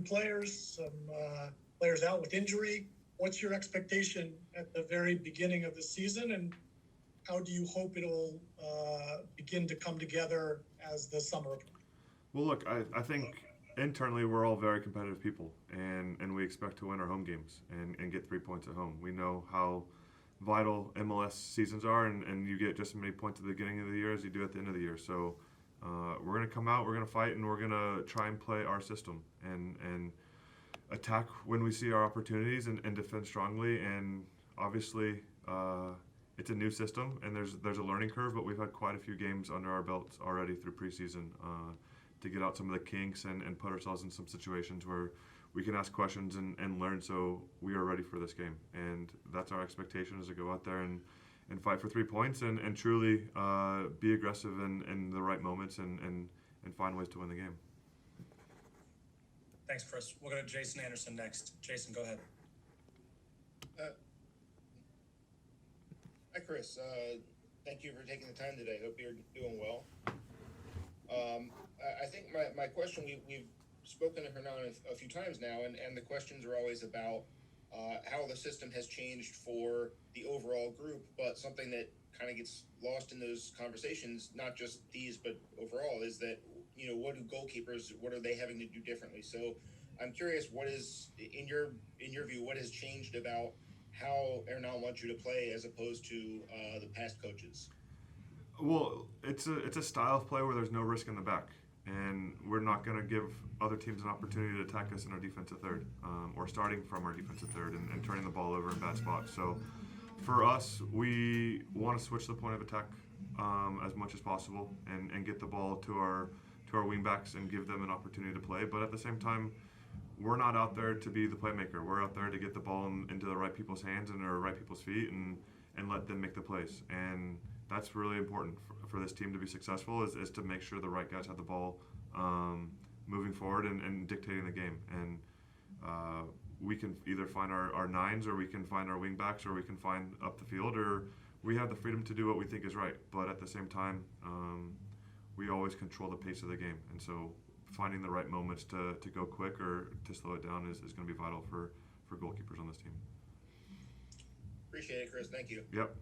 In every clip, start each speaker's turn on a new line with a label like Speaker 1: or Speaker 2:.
Speaker 1: players, some players out with injury. What's your expectation at the very beginning of the season, and how do you hope it'll begin to come together as the summer approaches?
Speaker 2: Well, look, I think internally we're all very competitive people, and we expect to win our home games and get 3 points at home. We know how vital MLS seasons are, and you get just as many points at the beginning of the year as you do at the end of the year. So we're going to come out, we're going to fight, and we're going to try and play our system and attack when we see our opportunities and defend strongly. And obviously, it's a new system, and there's a learning curve, but we've had quite a few games under our belts already through preseason to get out some of the kinks and put ourselves in some situations where we can ask questions and learn, so we are ready for this game. And that's our expectation, is to go out there and fight for 3 points and truly be aggressive in the right moments and find ways to win the game.
Speaker 3: Thanks, Chris. We'll go to Jason Anderson next. Jason, go ahead.
Speaker 4: Hi, Chris. Thank you for taking the time today. Hope you're doing well. I think my question, we've spoken to Hernan a few times now, and the questions are always about how the system has changed for the overall group, but something that kind of gets lost in those conversations, not just these, but overall, is that, what do goalkeepers, what are they having to do differently? So I'm curious, what is, in your view, what has changed about how Hernan wants you to play as opposed to the past coaches?
Speaker 2: Well, it's a style of play where there's no risk in the back, and we're not going to give other teams an opportunity to attack us in our defensive third, or starting from our defensive third and turning the ball over in bad spots. So for us, we want to switch the point of attack as much as possible and get the ball to our wingbacks and give them an opportunity to play. But at the same time, we're not out there to be the playmaker. We're out there to get the ball into the right people's hands and the right people's feet and let them make the plays. And that's really important for this team to be successful, is to make sure the right guys have the ball moving forward and dictating the game. And we can either find our nines, or we can find our wingbacks, or we can find up the field, or we have the freedom to do what we think is right. But at the same time, we always control the pace of the game. And so finding the right moments to go quick or to slow it down is going to be vital for goalkeepers on this team.
Speaker 4: Appreciate it, Chris. Thank you.
Speaker 2: Yep.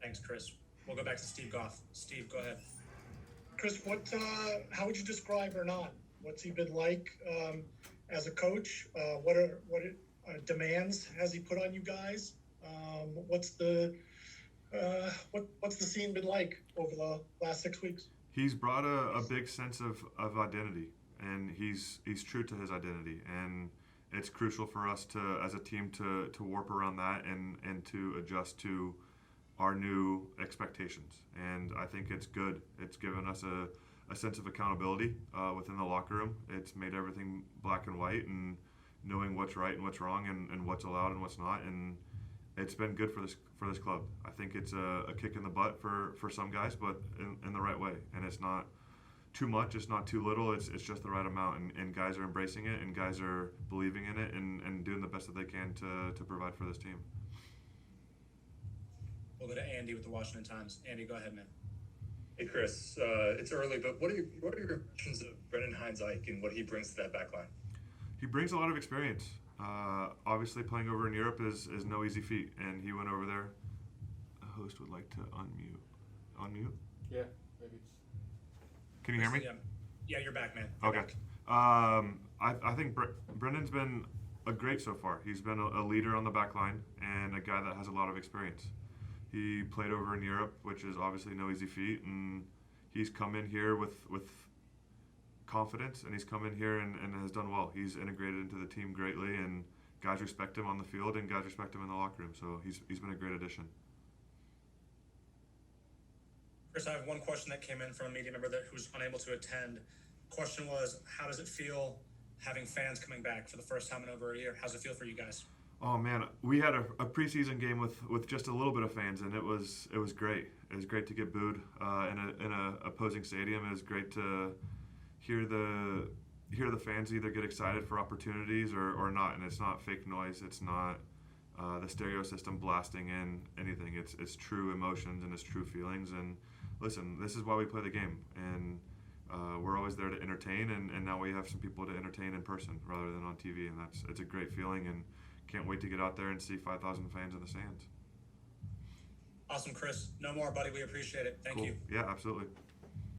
Speaker 3: Thanks, Chris. We'll go back to Steve Goff. Steve, go ahead.
Speaker 1: Chris, how would you describe Hernan? What's he been like as a coach? What demands has he put on you guys? What's the scene been like over the last 6 weeks?
Speaker 2: He's brought a big sense of identity, and he's true to his identity, and it's crucial for us to, as a team, to warp around that and to adjust to our new expectations. And I think it's good. It's given us a sense of accountability within the locker room. It's made everything black and white, and knowing what's right and what's wrong and what's allowed and what's not. And it's been good for this club. I think it's a kick in the butt for some guys, but in the right way. And it's not too much, it's not too little, it's just the right amount. And guys are embracing it, and guys are believing in it and doing the best that they can to provide for this team.
Speaker 3: We'll go to Andy with the Washington Times. Andy, go ahead, man.
Speaker 5: Hey, Chris. It's early, but what are your impressions of Brendan Hines-Ike and what he brings to that back line?
Speaker 2: He brings a lot of experience. Obviously, playing over in Europe is no easy feat, and he went over there. The host would like to unmute. Unmute?
Speaker 6: Yeah, maybe it's...
Speaker 2: Can you hear me?
Speaker 3: Yeah, you're back, man.
Speaker 2: Okay. I think Brendan's been great so far. He's been a leader on the back line and a guy that has a lot of experience. He played over in Europe, which is obviously no easy feat, and he's come in here with confidence, and he's come in here and has done well. He's integrated into the team greatly, and guys respect him on the field, and guys respect him in the locker room. So he's been a great addition.
Speaker 3: Chris, I have one question that came in from a media member who was unable to attend. Question was, how does it feel having fans coming back for the first time in over a year? How's it feel for you guys?
Speaker 2: Oh man, we had a preseason game with just a little bit of fans, and it was great. It was great to get booed in a opposing stadium. It was great to hear the fans either get excited for opportunities or not. And it's not fake noise. It's not the stereo system blasting in anything. It's true emotions and it's true feelings. And listen, this is why we play the game. And we're always there to entertain, and now we have some people to entertain in person rather than on TV, and it's a great feeling, and can't wait to get out there and see 5,000 fans in the stands.
Speaker 3: Awesome, Chris. No more, buddy. We appreciate it. Thank
Speaker 2: Cool.
Speaker 3: you.
Speaker 2: Yeah, absolutely.